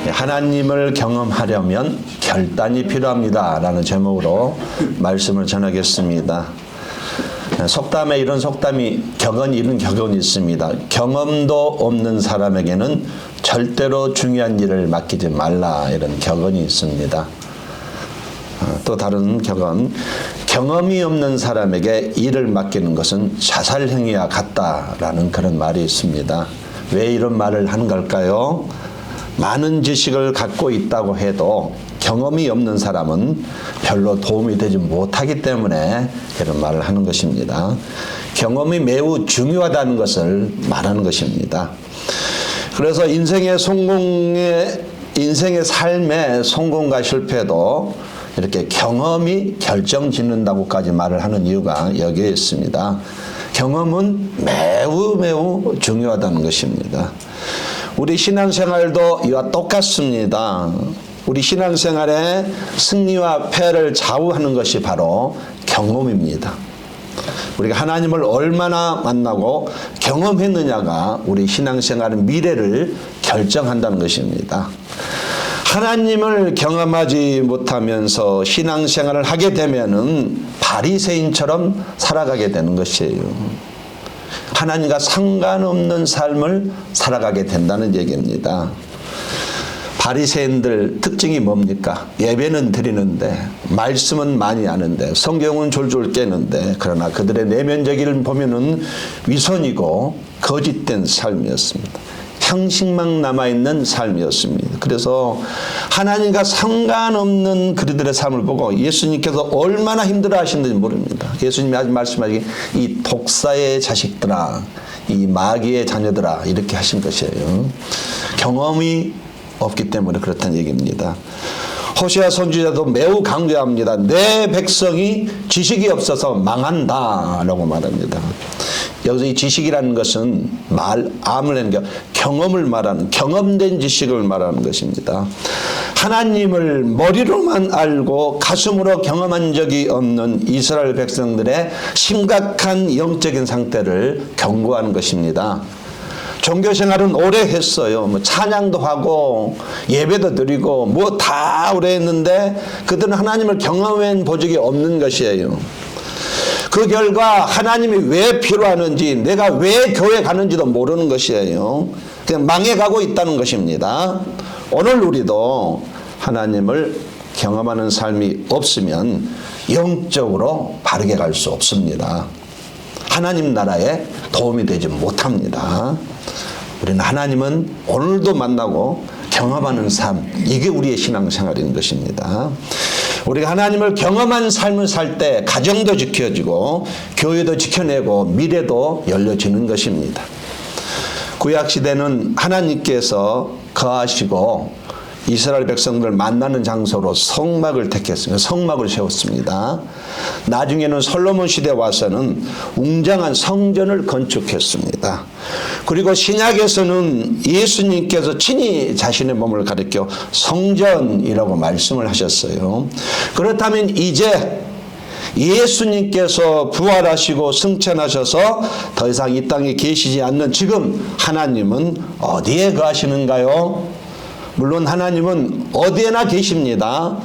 하나님을 경험하려면 결단이 필요합니다 라는 제목으로 말씀을 전하겠습니다. 속담에 이런 속담이 격언이 이런 격언이 있습니다. 경험도 없는 사람에게는 절대로 중요한 일을 맡기지 말라, 이런 격언이 있습니다. 또 다른 격언, 경험이 없는 사람에게 일을 맡기는 것은 자살행위와 같다라는 그런 말이 있습니다. 왜 이런 말을 하는 걸까요? 많은 지식을 갖고 있다고 해도 경험이 없는 사람은 별로 도움이 되지 못하기 때문에 이런 말을 하는 것입니다. 경험이 매우 중요하다는 것을 말하는 것입니다. 그래서 인생의 삶의 성공과 실패도 이렇게 경험이 결정짓는다고까지 말을 하는 이유가 여기에 있습니다. 경험은 매우 중요하다는 것입니다. 우리 신앙생활도 이와 똑같습니다. 우리 신앙생활의 승리와 패를 좌우하는 것이 바로 경험입니다. 우리가 하나님을 얼마나 만나고 경험했느냐가 우리 신앙생활의 미래를 결정한다는 것입니다. 하나님을 경험하지 못하면서 신앙생활을 하게 되면은 바리새인처럼 살아가게 되는 것이에요. 하나님과 상관없는 삶을 살아가게 된다는 얘기입니다. 바리새인들 특징이 뭡니까? 예배는 드리는데, 말씀은 많이 아는데, 성경은 졸졸 깨는데, 그러나 그들의 내면적을 보면은 위선이고 거짓된 삶이었습니다. 형식만 남아있는 삶이었습니다. 그래서 하나님과 상관없는 그들의 삶을 보고 예수님께서 얼마나 힘들어 하시는지 모릅니다. 예수님이 아직 말씀하시기, 이 독사의 자식들아, 이 마귀의 자녀들아, 이렇게 하신 것이에요. 경험이 없기 때문에 그렇다는 얘기입니다. 호세아 선지자도 매우 강조합니다. 내 백성이 지식이 없어서 망한다 라고 말합니다. 여기서 이 지식이라는 것은 암을 하는 게 경험을 말하는, 경험된 지식을 말하는 것입니다. 하나님을 머리로만 알고 가슴으로 경험한 적이 없는 이스라엘 백성들의 심각한 영적인 상태를 경고하는 것입니다. 종교생활은 오래 했어요. 찬양도 하고 예배도 드리고 뭐 다 오래 했는데 그들은 하나님을 경험해 본 적이 없는 것이에요. 그 결과 하나님이 왜 필요하는지, 내가 왜 교회 가는지도 모르는 것이에요. 그냥 망해가고 있다는 것입니다. 오늘 우리도 하나님을 경험하는 삶이 없으면 영적으로 바르게 갈 수 없습니다. 하나님 나라에 도움이 되지 못합니다. 우리는 하나님은 오늘도 만나고 경험하는 삶, 이게 우리의 신앙생활인 것입니다. 우리가 하나님을 경험한 삶을 살 때 가정도 지켜지고 교회도 지켜내고 미래도 열려지는 것입니다. 구약시대는 하나님께서 거하시고 이스라엘 백성들 만나는 장소로 성막을 택했습니다. 성막을 세웠습니다. 나중에는 솔로몬 시대 와서는 웅장한 성전을 건축했습니다. 그리고 신약에서는 예수님께서 친히 자신의 몸을 가리켜 성전이라고 말씀을 하셨어요. 그렇다면 이제 예수님께서 부활하시고 승천하셔서 더 이상 이 땅에 계시지 않는 지금 하나님은 어디에 거하시는가요? 물론 하나님은 어디에나 계십니다.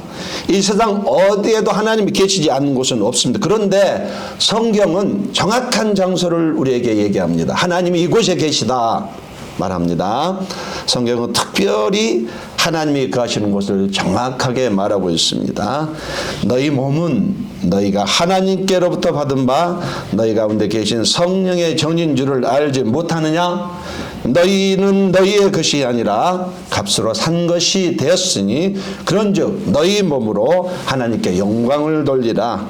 이 세상 어디에도 하나님이 계시지 않는 곳은 없습니다. 그런데 성경은 정확한 장소를 우리에게 얘기합니다. 하나님이 이곳에 계시다 말합니다. 성경은 특별히 하나님이 거하시는 곳을 정확하게 말하고 있습니다. 너희 몸은 너희가 하나님께로부터 받은 바 너희 가운데 계신 성령의 정인 줄을 알지 못하느냐? 너희는 너희의 것이 아니라 값으로 산 것이 되었으니 그런즉 너희 몸으로 하나님께 영광을 돌리라.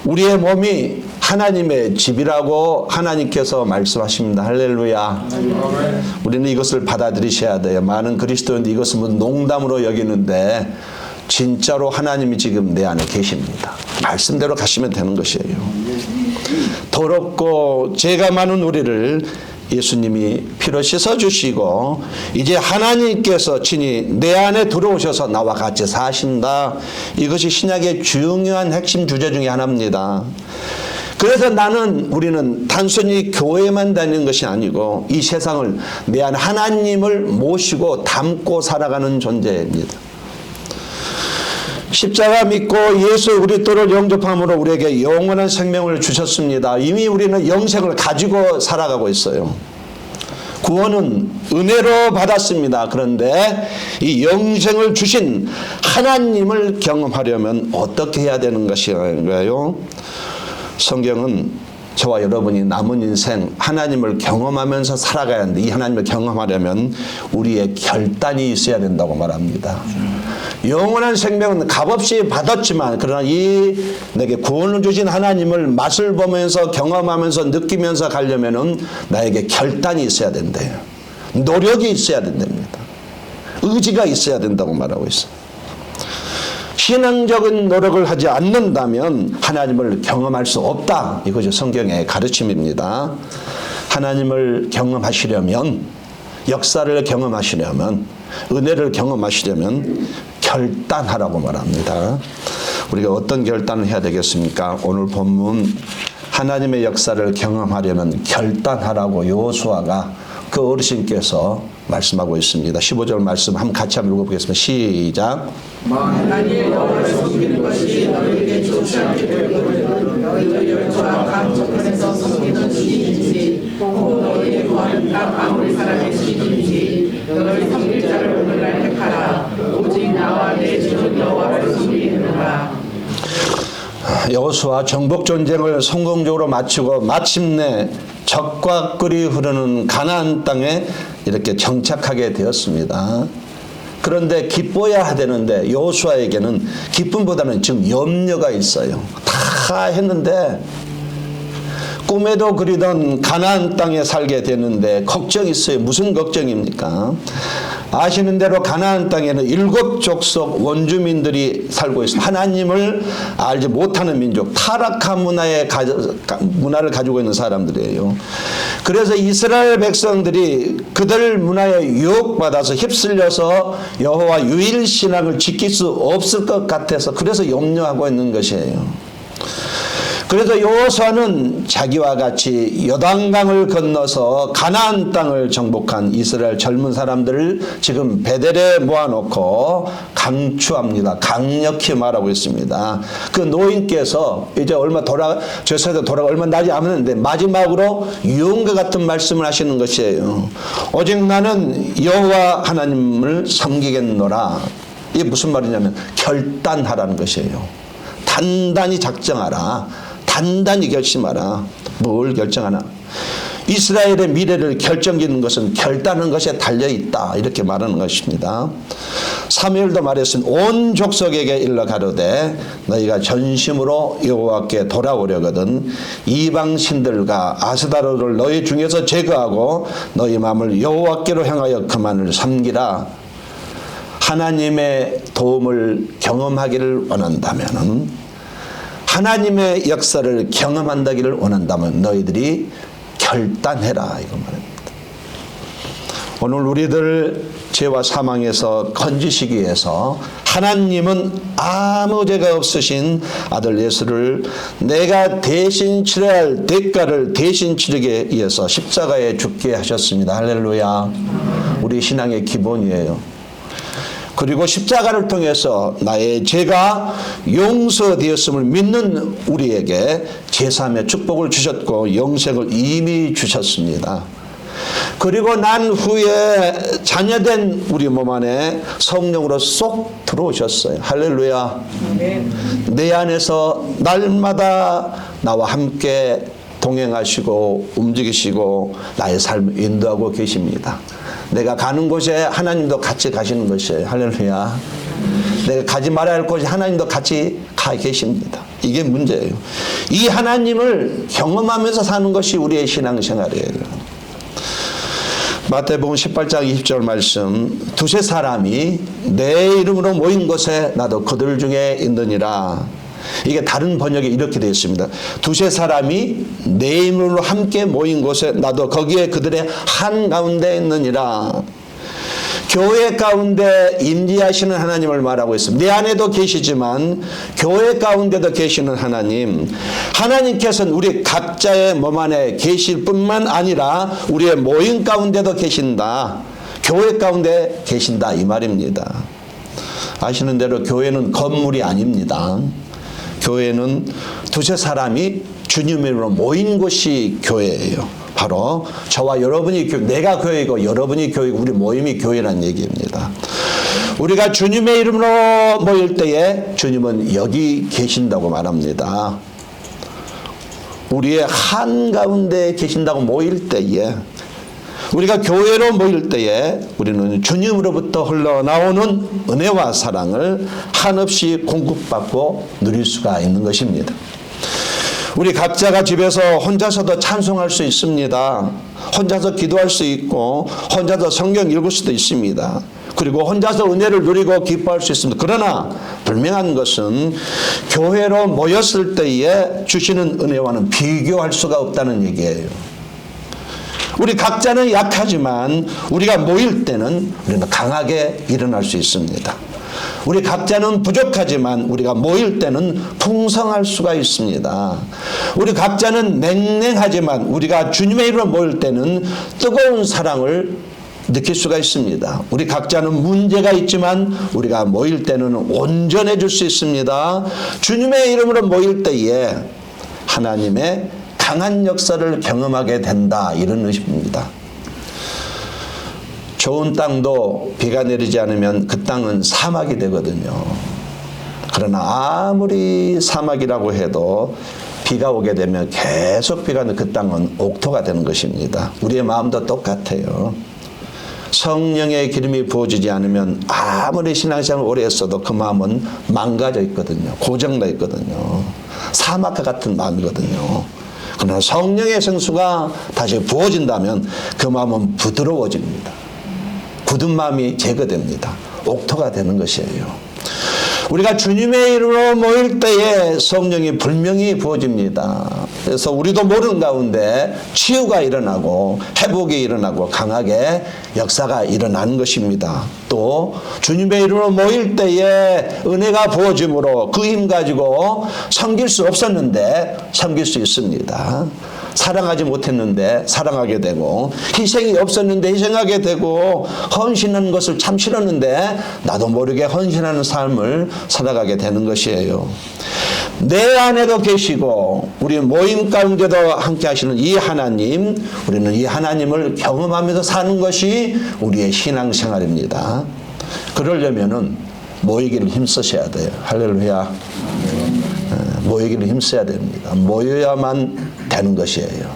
우리의 몸이 하나님의 집이라고 하나님께서 말씀하십니다. 할렐루야. 우리는 이것을 받아들이셔야 돼요. 많은 그리스도인들이 이것을 농담으로 여기는데 진짜로 하나님이 지금 내 안에 계십니다. 말씀대로 가시면 되는 것이에요. 더럽고 죄가 많은 우리를 예수님이 피로 씻어주시고 이제 하나님께서 친히 내 안에 들어오셔서 나와 같이 사신다. 이것이 신약의 중요한 핵심 주제 중에 하나입니다. 그래서 우리는 단순히 교회만 다니는 것이 아니고 이 세상을 내 안 하나님을 모시고 담고 살아가는 존재입니다. 십자가 믿고 예수 그리스도를 영접함으로 우리에게 영원한 생명을 주셨습니다. 이미 우리는 영생을 가지고 살아가고 있어요. 구원은 은혜로 받았습니다. 그런데 이 영생을 주신 하나님을 경험하려면 어떻게 해야 되는 것인가요? 성경은 저와 여러분이 남은 인생 하나님을 경험하면서 살아가야 하는데, 이 하나님을 경험하려면 우리의 결단이 있어야 된다고 말합니다. 영원한 생명은 값없이 받았지만, 그러나 이 내게 구원을 주신 하나님을 맛을 보면서 경험하면서 느끼면서 가려면은 나에게 결단이 있어야 된대요. 노력이 있어야 된답니다. 의지가 있어야 된다고 말하고 있어요. 신앙적인 노력을 하지 않는다면 하나님을 경험할 수 없다. 이것이 성경의 가르침입니다. 하나님을 경험하시려면, 역사를 경험하시려면, 은혜를 경험하시려면 결단하라고 말합니다. 우리가 어떤 결단을 해야 되겠습니까? 오늘 본문 하나님의 역사를 경험하려면 결단하라고 여호수아가 그 어르신께서 말씀하고 있습니다. 15절 말씀 같이 한번 읽어보겠습니다. 시작. 만일 너를 섬기는 것이 너에게 좋지 않게 되거든 너희의 열조와 각 조건에서 섬기는 신인지 또 너희의 구하는 각 아무리 사람의 신인지 너희 섬길 자를 오늘날 택하라. 오직 나와 내 주 여호와를 섬기느라. 여호수아 정복 전쟁을 성공적으로 마치고 마침내 적과 꿀이 흐르는 가나안 땅에 이렇게 정착하게 되었습니다. 그런데 기뻐야 되는데 여호수아에게는 기쁨보다는 지금 염려가 있어요. 다 했는데 꿈에도 그리던 가나안 땅에 살게 됐는데 걱정이 있어요. 무슨 걱정입니까? 아시는 대로 가나안 땅에는 7족속 원주민들이 살고 있습니다. 하나님을 알지 못하는 민족, 타락한 문화를 가지고 있는 사람들이에요. 그래서 이스라엘 백성들이 그들 문화에 유혹받아서 휩쓸려서 여호와 유일신앙을 지킬 수 없을 것 같아서 그래서 염려하고 있는 것이에요. 그래서 여호수아는 자기와 같이 요단강을 건너서 가나안 땅을 정복한 이스라엘 젊은 사람들을 지금 베델에 모아놓고 강추합니다. 강력히 말하고 있습니다. 그 노인께서 이제 저 세대 돌아가 얼마 나지 않았는데 마지막으로 유언과 같은 말씀을 하시는 것이에요. 오직 나는 여호와 하나님을 섬기겠노라. 이게 무슨 말이냐면 결단하라는 것이에요. 단단히 작정하라. 단단히 결심하라. 뭘 결정하나? 이스라엘의 미래를 결정짓는 것은 결단하는 것에 달려있다. 이렇게 말하는 것입니다. 사무엘도 말했습니다. 온 족속에게 일러 가로되 너희가 전심으로 여호와께 돌아오려거든 이방 신들과 아스다로를 너희 중에서 제거하고 너희 마음을 여호와께로 향하여 그만을 섬기라. 하나님의 도움을 경험하기를 원한다면은, 하나님의 역사를 경험한다기를 원한다면 너희들이 결단해라. 이거 말입니다. 오늘 우리들 죄와 사망에서 건지시기 위해서 하나님은 아무 죄가 없으신 아들 예수를 내가 대신 치러야 할 대가를 대신 치르기 위해서 십자가에 죽게 하셨습니다. 할렐루야. 우리 신앙의 기본이에요. 그리고 십자가를 통해서 나의 죄가 용서되었음을 믿는 우리에게 제3의 축복을 주셨고 영생을 이미 주셨습니다. 그리고 난 후에 자녀된 우리 몸 안에 성령으로 쏙 들어오셨어요. 할렐루야. 내 안에서 날마다 나와 함께 동행하시고 움직이시고 나의 삶을 인도하고 계십니다. 내가 가는 곳에 하나님도 같이 가시는 것이에요. 할렐루야. 내가 가지 말아야 할 곳에 하나님도 같이 가 계십니다. 이게 문제예요. 이 하나님을 경험하면서 사는 것이 우리의 신앙생활이에요. 마태복음 18장 20절 말씀, 두세 사람이 내 이름으로 모인 곳에 나도 그들 중에 있느니라. 이게 다른 번역에 이렇게 되어 있습니다. 두세 사람이 내 이름으로 함께 모인 곳에 나도 거기에 그들의 한가운데 있느니라. 교회 가운데 임재하시는 하나님을 말하고 있습니다. 내 안에도 계시지만 교회 가운데도 계시는 하나님, 하나님께서는 우리 각자의 몸 안에 계실 뿐만 아니라 우리의 모임 가운데도 계신다. 교회 가운데 계신다 이 말입니다. 아시는 대로 교회는 건물이 아닙니다. 교회는 두세 사람이 주님의 이름으로 모인 곳이 교회예요. 바로 저와 여러분이 내가 교회이고 여러분이 교회이고 우리 모임이 교회라는 얘기입니다. 우리가 주님의 이름으로 모일 때에 주님은 여기 계신다고 말합니다. 우리의 한가운데 계신다고 모일 때에, 우리가 교회로 모일 때에 우리는 주님으로부터 흘러나오는 은혜와 사랑을 한없이 공급받고 누릴 수가 있는 것입니다. 우리 각자가 집에서 혼자서도 찬송할 수 있습니다. 혼자서 기도할 수 있고 혼자서 성경 읽을 수도 있습니다. 그리고 혼자서 은혜를 누리고 기뻐할 수 있습니다. 그러나 분명한 것은 교회로 모였을 때에 주시는 은혜와는 비교할 수가 없다는 얘기예요. 우리 각자는 약하지만 우리가 모일 때는 우리는 강하게 일어날 수 있습니다. 우리 각자는 부족하지만 우리가 모일 때는 풍성할 수가 있습니다. 우리 각자는 냉랭하지만 우리가 주님의 이름으로 모일 때는 뜨거운 사랑을 느낄 수가 있습니다. 우리 각자는 문제가 있지만 우리가 모일 때는 온전해질 수 있습니다. 주님의 이름으로 모일 때에 하나님의 강한 역사를 경험하게 된다, 이런 의식입니다. 좋은 땅도 비가 내리지 않으면 그 땅은 사막이 되거든요. 그러나 아무리 사막이라고 해도 비가 오게 되면 계속 비가 오는 그 땅은 옥토가 되는 것입니다. 우리의 마음도 똑같아요. 성령의 기름이 부어지지 않으면 아무리 신앙생활을 오래 했어도 그 마음은 망가져 있거든요. 고정되어 있거든요. 사막과 같은 마음이거든요. 그러나 성령의 성수가 다시 부어진다면 그 마음은 부드러워집니다. 굳은 마음이 제거됩니다. 옥토가 되는 것이에요. 우리가 주님의 이름으로 모일 때에 성령이 분명히 부어집니다. 그래서 우리도 모르는 가운데 치유가 일어나고 회복이 일어나고 강하게 역사가 일어나는 것입니다. 또 주님의 이름으로 모일 때에 은혜가 부어짐으로 그 힘 가지고 섬길 수 없었는데 섬길 수 있습니다. 사랑하지 못했는데 사랑하게 되고, 희생이 없었는데 희생하게 되고, 헌신하는 것을 참 싫었는데 나도 모르게 헌신하는 삶을 살아가게 되는 것이에요. 내 안에도 계시고 우리 모임 가운데도 함께 하시는 이 하나님, 우리는 이 하나님을 경험하면서 사는 것이 우리의 신앙생활입니다. 그러려면은 모이기를 힘쓰셔야 돼요. 할렐루야. 모이기를 힘써야 됩니다. 모여야만 되는 것이에요.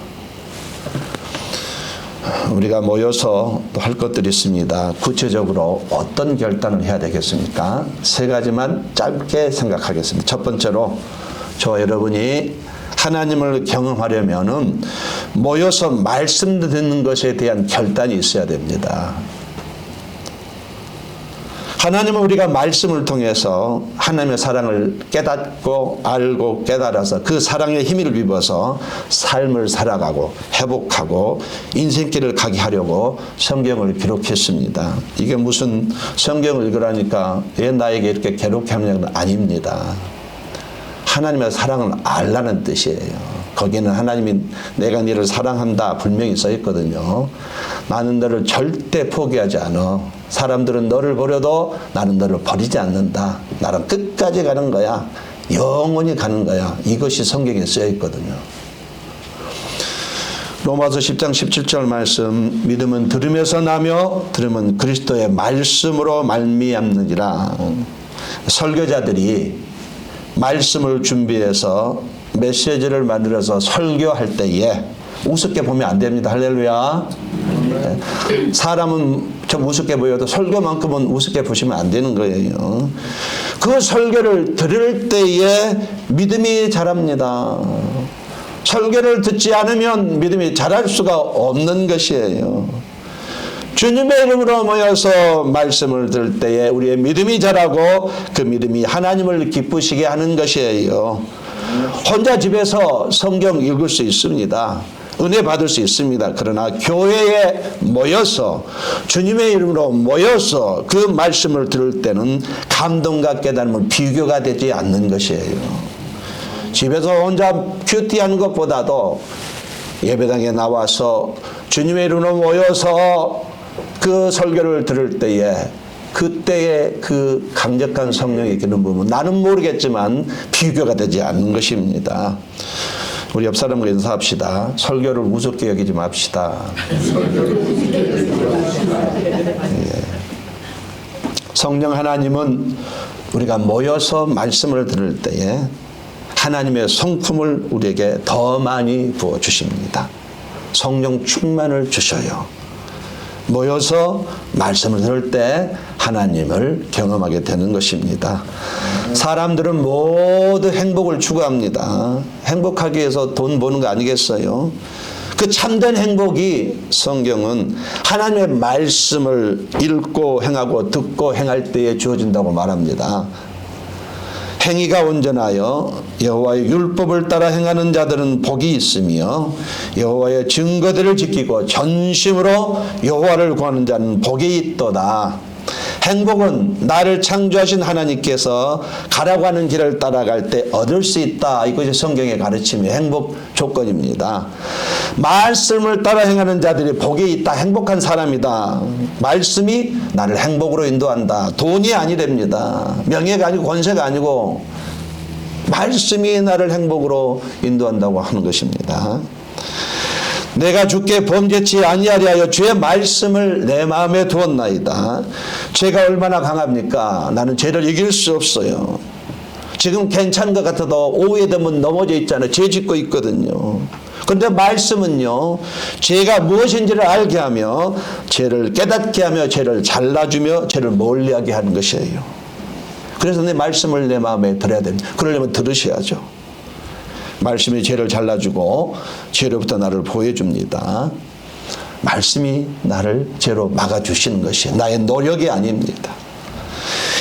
우리가 모여서 또 할 것들이 있습니다. 구체적으로 어떤 결단을 해야 되겠습니까? 세 가지만 짧게 생각하겠습니다. 첫 번째로 저와 여러분이 하나님을 경험하려면은 모여서 말씀 듣는 것에 대한 결단이 있어야 됩니다. 하나님은 우리가 말씀을 통해서 하나님의 사랑을 깨닫고 알고 깨달아서 그 사랑의 힘을 입어서 삶을 살아가고 회복하고 인생길을 가게 하려고 성경을 기록했습니다. 이게 무슨 성경을 읽으라니까 왜 나에게 이렇게 괴롭게 하느냐는 아닙니다. 하나님의 사랑을 알라는 뜻이에요. 거기는 하나님이 내가 너를 사랑한다 분명히 써 있거든요. 나는 너를 절대 포기하지 않아. 사람들은 너를 버려도 나는 너를 버리지 않는다. 나는 끝까지 가는 거야. 영원히 가는 거야. 이것이 성경에 쓰여 있거든요. 로마서 10장 17절 말씀, 믿음은 들으면서 나며 들으면 그리스도의 말씀으로 말미암느니라. 설교자들이 말씀을 준비해서 메시지를 만들어서 설교할 때에 우습게 보면 안 됩니다. 할렐루야. 사람은 좀 우습게 보여도 설교만큼은 우습게 보시면 안 되는 거예요. 그 설교를 들을 때에 믿음이 자랍니다. 설교를 듣지 않으면 믿음이 자랄 수가 없는 것이에요. 주님의 이름으로 모여서 말씀을 들을 때에 우리의 믿음이 자라고 그 믿음이 하나님을 기쁘시게 하는 것이에요. 혼자 집에서 성경 읽을 수 있습니다. 은혜 받을 수 있습니다. 그러나 교회에 모여서 주님의 이름으로 모여서 그 말씀을 들을 때는 감동과 깨달음은 비교가 되지 않는 것이에요. 집에서 혼자 큐티하는 것보다도 예배당에 나와서 주님의 이름으로 모여서 그 설교를 들을 때에 그때의 그 강력한 성령의 기름 부음은 나는 모르겠지만 비교가 되지 않는 것입니다. 우리 옆 사람과 인사합시다. 설교를 우습게 여기지 맙시다. 예. 성령 하나님은 우리가 모여서 말씀을 들을 때에 하나님의 성품을 우리에게 더 많이 부어주십니다. 성령 충만을 주셔요. 모여서 말씀을 들을 때 하나님을 경험하게 되는 것입니다. 사람들은 모두 행복을 추구합니다. 행복하기 위해서 돈 버는 거 아니겠어요? 그 참된 행복이 성경은 하나님의 말씀을 읽고 행하고 듣고 행할 때에 주어진다고 말합니다. 행위가 온전하여 여호와의 율법을 따라 행하는 자들은 복이 있으며 여호와의 증거들을 지키고 전심으로 여호와를 구하는 자는 복이 있도다. 행복은 나를 창조하신 하나님께서 가라고 하는 길을 따라갈 때 얻을 수 있다. 이것이 성경의 가르침이 행복 조건입니다. 말씀을 따라 행하는 자들이 복이 있다. 행복한 사람이다. 말씀이 나를 행복으로 인도한다. 돈이 아니랍니다. 명예가 아니고 권세가 아니고 말씀이 나를 행복으로 인도한다고 하는 것입니다. 내가 주께 범죄치 아니하리 하여 주의 말씀을 내 마음에 두었나이다. 죄가 얼마나 강합니까? 나는 죄를 이길 수 없어요. 지금 괜찮은 것 같아도 오후에 되면 넘어져 있잖아요. 죄 짓고 있거든요. 그런데 말씀은요, 죄가 무엇인지를 알게 하며 죄를 깨닫게 하며 죄를 잘라주며 죄를 멀리하게 하는 것이에요. 그래서 내 말씀을 내 마음에 들어야 됩니다. 그러려면 들으셔야죠. 말씀이 죄를 잘라주고 죄로부터 나를 보여줍니다. 말씀이 나를 죄로 막아주시는 것이 나의 노력이 아닙니다.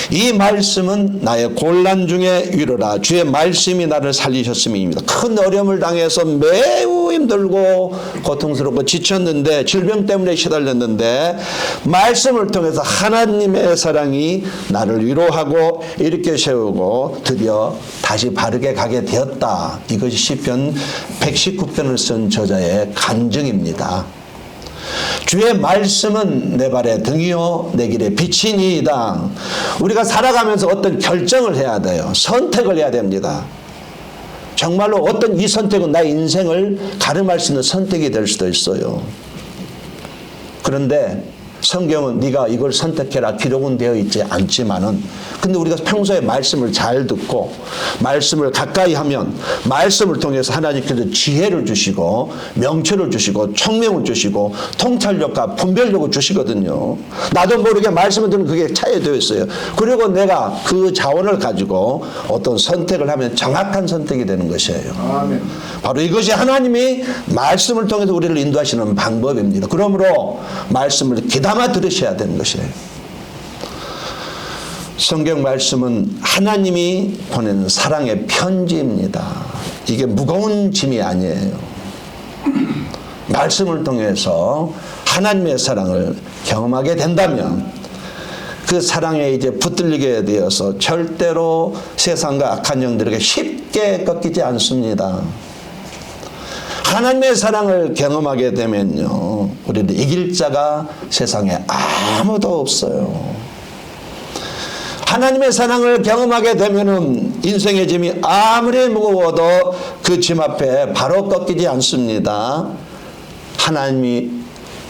이 말씀은 나의 곤란 중에 위로라. 주의 말씀이 나를 살리셨음입니다. 큰 어려움을 당해서 매우 힘들고 고통스럽고 지쳤는데 질병 때문에 시달렸는데 말씀을 통해서 하나님의 사랑이 나를 위로하고 일으켜 세우고 드디어 다시 바르게 가게 되었다. 이것이 시편 119편을 쓴 저자의 간증입니다. 주의 말씀은 내 발의 등이요 내 길의 빛이니이다. 우리가 살아가면서 어떤 결정을 해야 돼요. 선택을 해야 됩니다. 정말로 어떤 이 선택은 나의 인생을 가름할 수 있는 선택이 될 수도 있어요. 그런데 성경은 네가 이걸 선택해라 기록은 되어 있지 않지만은 근데 우리가 평소에 말씀을 잘 듣고 말씀을 가까이 하면 말씀을 통해서 하나님께서 지혜를 주시고 명철을 주시고 총명을 주시고 통찰력과 분별력을 주시거든요. 나도 모르게 말씀을 듣는 그게 차에 되어 있어요. 그리고 내가 그 자원을 가지고 어떤 선택을 하면 정확한 선택이 되는 것이에요. 아멘. 바로 이것이 하나님이 말씀을 통해서 우리를 인도하시는 방법입니다. 그러므로 말씀을 귀담아 들으셔야 되는 것이에요. 성경 말씀은 하나님이 보내는 사랑의 편지입니다. 이게 무거운 짐이 아니에요. 말씀을 통해서 하나님의 사랑을 경험하게 된다면 그 사랑에 이제 붙들리게 되어서 절대로 세상과 악한 영들에게 쉽게 꺾이지 않습니다. 하나님의 사랑을 경험하게 되면요, 우리는 이길 자가 세상에 아무도 없어요. 하나님의 사랑을 경험하게 되면은 인생의 짐이 아무리 무거워도 그 짐 앞에 바로 꺾이지 않습니다. 하나님이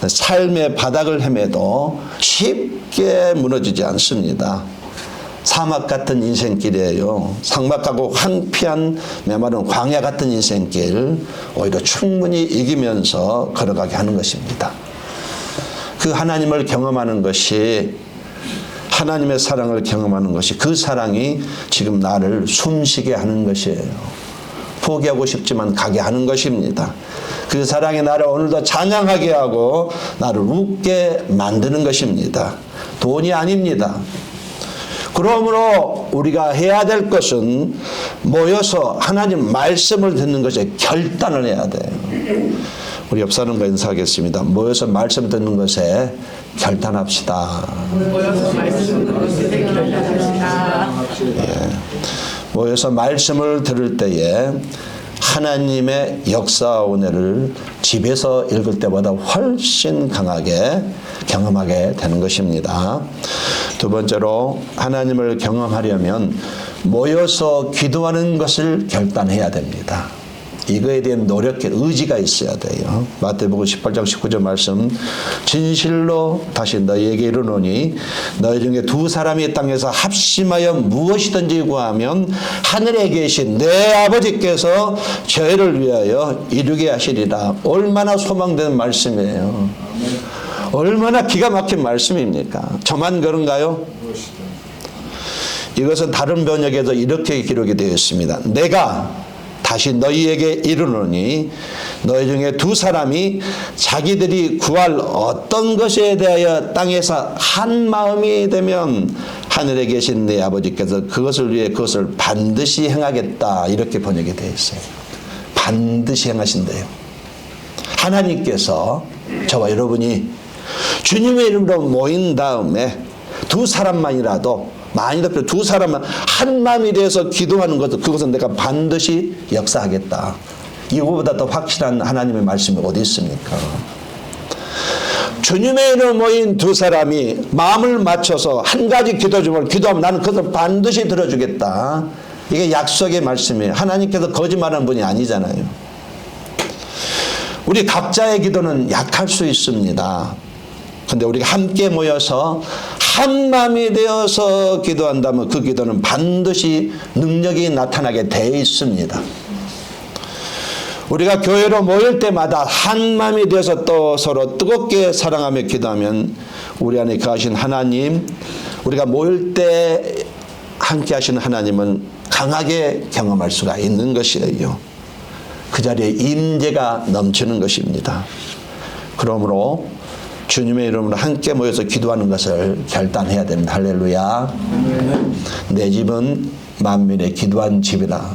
삶의 바닥을 헤매도 쉽게 무너지지 않습니다. 사막 같은 인생길이에요. 삭막하고 황폐한 메마른 광야 같은 인생길 오히려 충분히 이기면서 걸어가게 하는 것입니다. 그 하나님을 경험하는 것이 하나님의 사랑을 경험하는 것이 그 사랑이 지금 나를 숨쉬게 하는 것이에요. 포기하고 싶지만 가게 하는 것입니다. 그 사랑이 나를 오늘도 찬양하게 하고 나를 웃게 만드는 것입니다. 돈이 아닙니다. 그러므로 우리가 해야 될 것은 모여서 하나님 말씀을 듣는 것에 결단을 해야 돼요. 우리 옆 사람과 인사하겠습니다. 모여서 말씀 듣는 것에 결단합시다. 모여서 말씀 듣는 것에 결단합시다. 모여서 말씀을 들을 때에 하나님의 역사 은혜를 집에서 읽을 때보다 훨씬 강하게 경험하게 되는 것입니다. 두 번째로 하나님을 경험하려면 모여서 기도하는 것을 결단해야 됩니다. 이거에 대한 노력의 의지가 있어야 돼요. 마태복음 18장 19절 말씀, 진실로 다시 너희에게 이르노니 너희 중에 두 사람이 땅에서 합심하여 무엇이든지 구하면 하늘에 계신 내 아버지께서 저희를 위하여 이루게 하시리라. 얼마나 소망되는 말씀이에요. 얼마나 기가 막힌 말씀입니까? 저만 그런가요? 이것은 다른 번역에도 이렇게 기록이 되어 있습니다. 내가 다시 너희에게 이르노니 너희 중에 두 사람이 자기들이 구할 어떤 것에 대하여 땅에서 한 마음이 되면 하늘에 계신 내 아버지께서 그것을 위해 그것을 반드시 행하겠다. 이렇게 번역이 되어 있어요. 반드시 행하신대요. 하나님께서 저와 여러분이 주님의 이름으로 모인 다음에 두 사람만이라도 만일도 두 사람만 한 마음이 되어서 기도하는 것, 그것은 내가 반드시 역사하겠다. 이거보다 더 확실한 하나님의 말씀이 어디 있습니까? 주님의 이름으로 모인 두 사람이 마음을 맞춰서 한 가지 기도 제목을 기도하면 나는 그것을 반드시 들어주겠다. 이게 약속의 말씀이에요. 하나님께서 거짓말하는 분이 아니잖아요. 우리 각자의 기도는 약할 수 있습니다. 근데 우리가 함께 모여서 한 마음이 되어서 기도한다면 그 기도는 반드시 능력이 나타나게 돼 있습니다. 우리가 교회로 모일 때마다 한 마음이 되어서 또 서로 뜨겁게 사랑하며 기도하면 우리 안에 거하신 하나님, 우리가 모일 때 함께 하시는 하나님은 강하게 경험할 수가 있는 것이에요. 그 자리에 임재가 넘치는 것입니다. 그러므로 주님의 이름으로 함께 모여서 기도하는 것을 결단해야 됩니다. 할렐루야. 내 집은 만민의 기도한 집이라.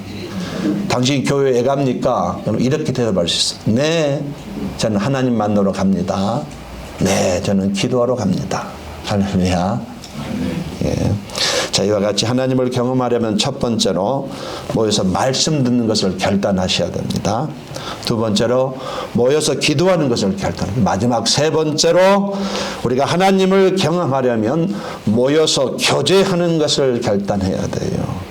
당신 교회 왜 갑니까? 이렇게 대답할 수 있어요. 네, 저는 하나님 만나러 갑니다. 네, 저는 기도하러 갑니다. 할렐루야. 예. 자, 이와 같이 하나님을 경험하려면 첫 번째로 모여서 말씀 듣는 것을 결단하셔야 됩니다. 두 번째로 모여서 기도하는 것을 결단합니다. 마지막 세 번째로 우리가 하나님을 경험하려면 모여서 교제하는 것을 결단해야 돼요.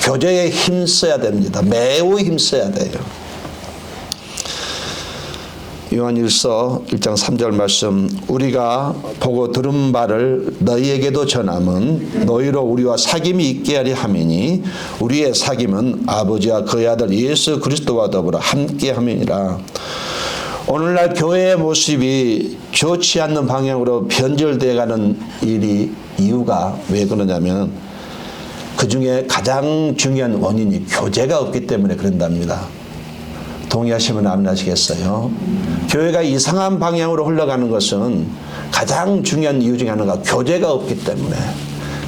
교제에 힘써야 됩니다. 매우 힘써야 돼요. 요한일서 1장 3절 말씀, 우리가 보고 들은 바를 너희에게도 전함은 너희로 우리와 사귐이 있게 하려 함이니 우리의 사귐은 아버지와 그의 아들 예수 그리스도와 더불어 함께 함이니라. 오늘날 교회의 모습이 좋지 않는 방향으로 변질되어 가는 이유가 왜 그러냐면 그 중에 가장 중요한 원인이 교제가 없기 때문에 그런답니다. 동의하시면 아멘 하시겠어요? 교회가 이상한 방향으로 흘러가는 것은 가장 중요한 이유 중에 하나가 교제가 없기 때문에,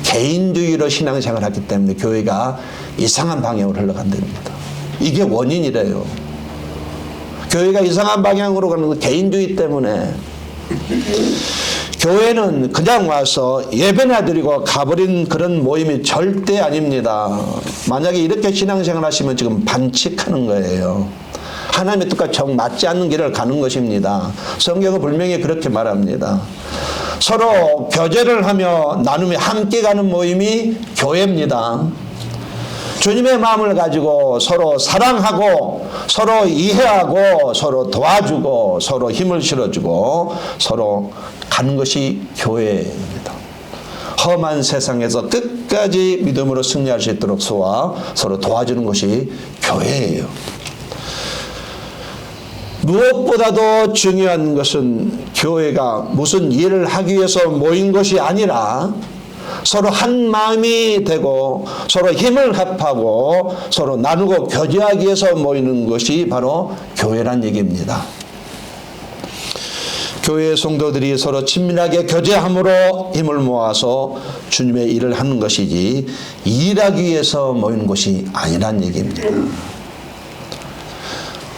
개인주의로 신앙생활을 했기 때문에 교회가 이상한 방향으로 흘러간답니다. 이게 원인이래요. 교회가 이상한 방향으로 가는 건 개인주의 때문에. 교회는 그냥 와서 예배나 드리고 가버린 그런 모임이 절대 아닙니다. 만약에 이렇게 신앙생활 하시면 지금 반칙하는 거예요. 하나님의 뜻과 정 맞지 않는 길을 가는 것입니다. 성경은 분명히 그렇게 말합니다. 서로 교제를 하며 나누며 함께 가는 모임이 교회입니다. 주님의 마음을 가지고 서로 사랑하고 서로 이해하고 서로 도와주고 서로 힘을 실어주고 서로 가는 것이 교회입니다. 험한 세상에서 끝까지 믿음으로 승리할 수 있도록 서로 도와주는 것이 교회예요. 무엇보다도 중요한 것은 교회가 무슨 일을 하기 위해서 모인 것이 아니라 서로 한 마음이 되고 서로 힘을 합하고 서로 나누고 교제하기 위해서 모이는 것이 바로 교회란 얘기입니다. 교회 성도들이 서로 친밀하게 교제함으로 힘을 모아서 주님의 일을 하는 것이지 일하기 위해서 모이는 것이 아니란 얘기입니다.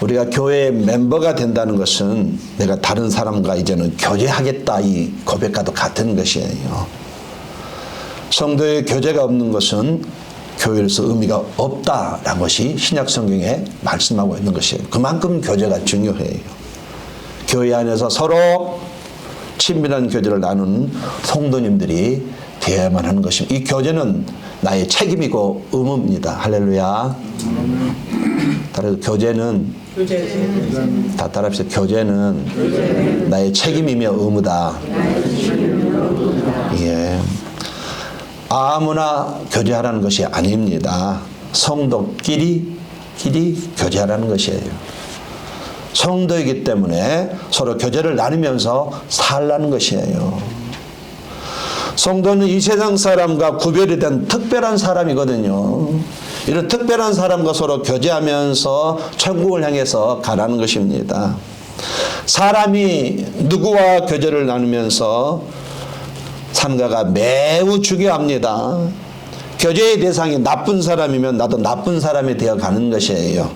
우리가 교회의 멤버가 된다는 것은 내가 다른 사람과 이제는 교제하겠다 이 고백과도 같은 것이에요. 성도의 교제가 없는 것은 교회에서 의미가 없다라는 것이 신약 성경에 말씀하고 있는 것이에요. 그만큼 교제가 중요해요. 교회 안에서 서로 친밀한 교제를 나누는 성도님들이 되어야만 하는 것입니다. 이 교제는 나의 책임이고 의무입니다. 할렐루야. 따라서 교제는 다 따라합시다. 교제는 나의 책임이며 의무다. 예. 아무나 교제하라는 것이 아닙니다. 성도끼리 교제하라는 것이에요. 성도이기 때문에 서로 교제를 나누면서 살라는 것이에요. 성도는 이 세상 사람과 구별이 된 특별한 사람이거든요. 이런 특별한 사람과 서로 교제하면서 천국을 향해서 가라는 것입니다. 사람이 누구와 교제를 나누면서 산가가 매우 중요합니다. 교제의 대상이 나쁜 사람이면 나도 나쁜 사람이 되어가는 것이에요.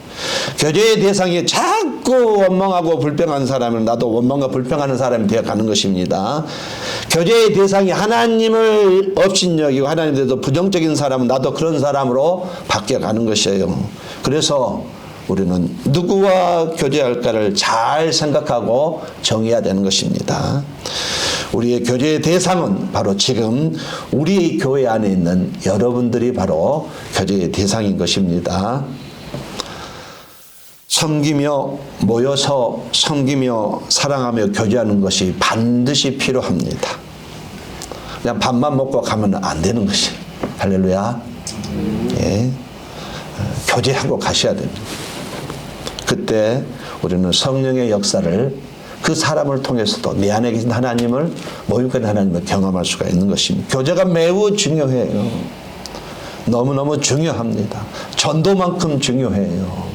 교제의 대상이 자꾸 원망하고 불평한 사람은 나도 원망과 불평하는 사람이 되어가는 것입니다. 교제의 대상이 하나님을 업신여기고 하나님에 대해서 부정적인 사람은 나도 그런 사람으로 바뀌어가는 것이에요. 그래서 우리는 누구와 교제할까를 잘 생각하고 정해야 되는 것입니다. 우리의 교제의 대상은 바로 지금 우리 교회 안에 있는 여러분들이 바로 교제의 대상인 것입니다. 섬기며 모여서 섬기며 사랑하며 교제하는 것이 반드시 필요합니다. 그냥 밥만 먹고 가면 안 되는 것이. 할렐루야. 예. 교제하고 가셔야 됩니다. 그때 우리는 성령의 역사를 그 사람을 통해서도 내 안에 계신 하나님을 모임꾼 하나님을 경험할 수가 있는 것입니다. 교제가 매우 중요해요. 너무너무 중요합니다. 전도만큼 중요해요.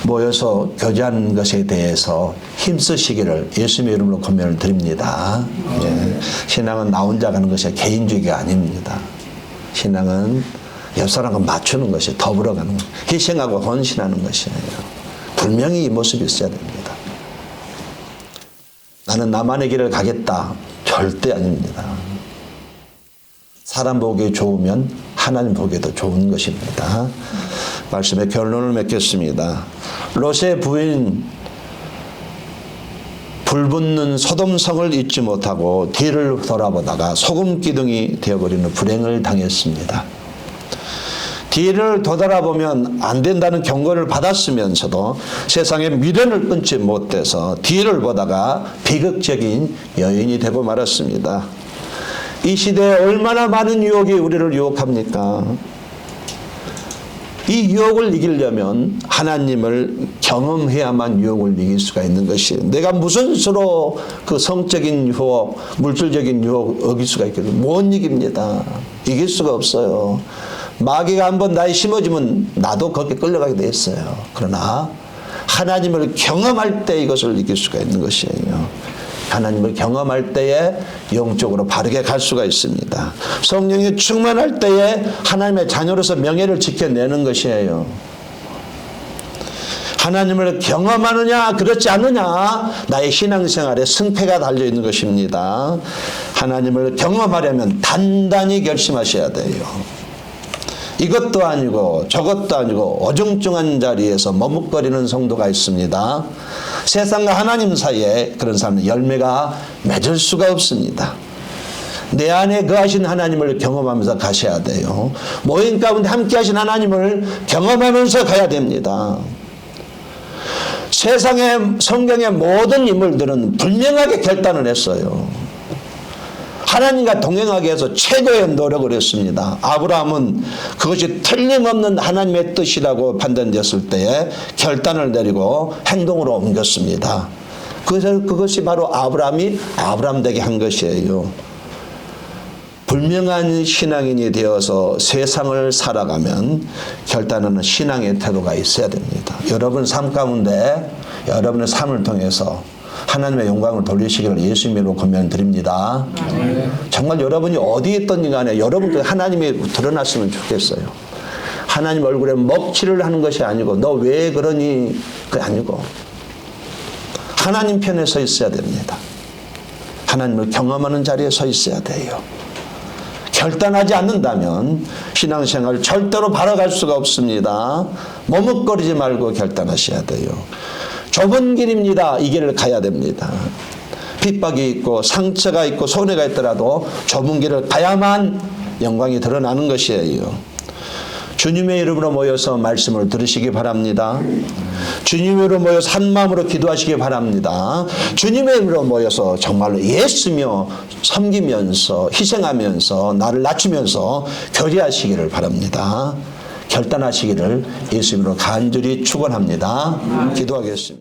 모여서 교제하는 것에 대해서 힘쓰시기를 예수님의 이름으로 권면을 드립니다. 예. 신앙은 나 혼자 가는 것이 개인주의가 아닙니다. 신앙은 옆 사람과 맞추는 것이 더불어 가는 것, 희생하고 헌신하는 것이에요. 분명히 이 모습이 있어야 됩니다. 나는 나만의 길을 가겠다. 절대 아닙니다. 사람 보기에 좋으면 하나님 보기에도 좋은 것입니다. 말씀의 결론을 맺겠습니다. 롯의 부인 불붙는 소돔성을 잊지 못하고 뒤를 돌아보다가 소금 기둥이 되어버리는 불행을 당했습니다. 뒤를 되돌아보면 안 된다는 경고를 받았으면서도 세상에 미련을 끊지 못해서 뒤를 보다가 비극적인 여인이 되고 말았습니다. 이 시대에 얼마나 많은 유혹이 우리를 유혹합니까? 이 유혹을 이기려면 하나님을 경험해야만 유혹을 이길 수가 있는 것이에요. 내가 무슨 수로 그 성적인 유혹, 물질적인 유혹 어길 수가 있겠어요? 못 이깁니다. 이길 수가 없어요. 마귀가 한번 나에 심어지면 나도 거기에 끌려가게 돼 있어요. 그러나 하나님을 경험할 때 이것을 이길 수가 있는 것이에요. 하나님을 경험할 때에 영적으로 바르게 갈 수가 있습니다. 성령이 충만할 때에 하나님의 자녀로서 명예를 지켜내는 것이에요. 하나님을 경험하느냐 그렇지 않느냐 나의 신앙생활에 승패가 달려있는 것입니다. 하나님을 경험하려면 단단히 결심하셔야 돼요. 이것도 아니고 저것도 아니고 어중중한 자리에서 머뭇거리는 성도가 있습니다. 세상과 하나님 사이에 그런 사람은 열매가 맺을 수가 없습니다. 내 안에 거하신 하나님을 경험하면서 가셔야 돼요. 모임 가운데 함께 하신 하나님을 경험하면서 가야 됩니다. 세상의 성경의 모든 인물들은 분명하게 결단을 했어요. 하나님과 동행하기 위해서 최고의 노력을 했습니다. 아브라함은 그것이 틀림없는 하나님의 뜻이라고 판단됐을 때에 결단을 내리고 행동으로 옮겼습니다. 그것이 바로 아브라함이 아브라함 되게 한 것이에요. 불명한 신앙인이 되어서 세상을 살아가면 결단하는 신앙의 태도가 있어야 됩니다. 여러분 삶 가운데 여러분의 삶을 통해서 하나님의 영광을 돌리시기를 예수님으로 권면드립니다. 정말 여러분이 어디에 있든지 간에 여러분께 하나님이 드러났으면 좋겠어요. 하나님 얼굴에 먹칠을 하는 것이 아니고 너 왜 그러니 그게 아니고 하나님 편에 서 있어야 됩니다. 하나님을 경험하는 자리에 서 있어야 돼요. 결단하지 않는다면 신앙생활 절대로 바라갈 수가 없습니다. 머뭇거리지 말고 결단하셔야 돼요. 좁은 길입니다. 이 길을 가야 됩니다. 핍박이 있고 상처가 있고 손해가 있더라도 좁은 길을 가야만 영광이 드러나는 것이에요. 주님의 이름으로 모여서 말씀을 들으시기 바랍니다. 주님의 이름으로 모여서 한 마음으로 기도하시기 바랍니다. 주님의 이름으로 모여서 정말로 예수며 섬기면서 희생하면서 나를 낮추면서 교제하시기를 바랍니다. 결단하시기를 예수님으로 간절히 축원합니다. 기도하겠습니다.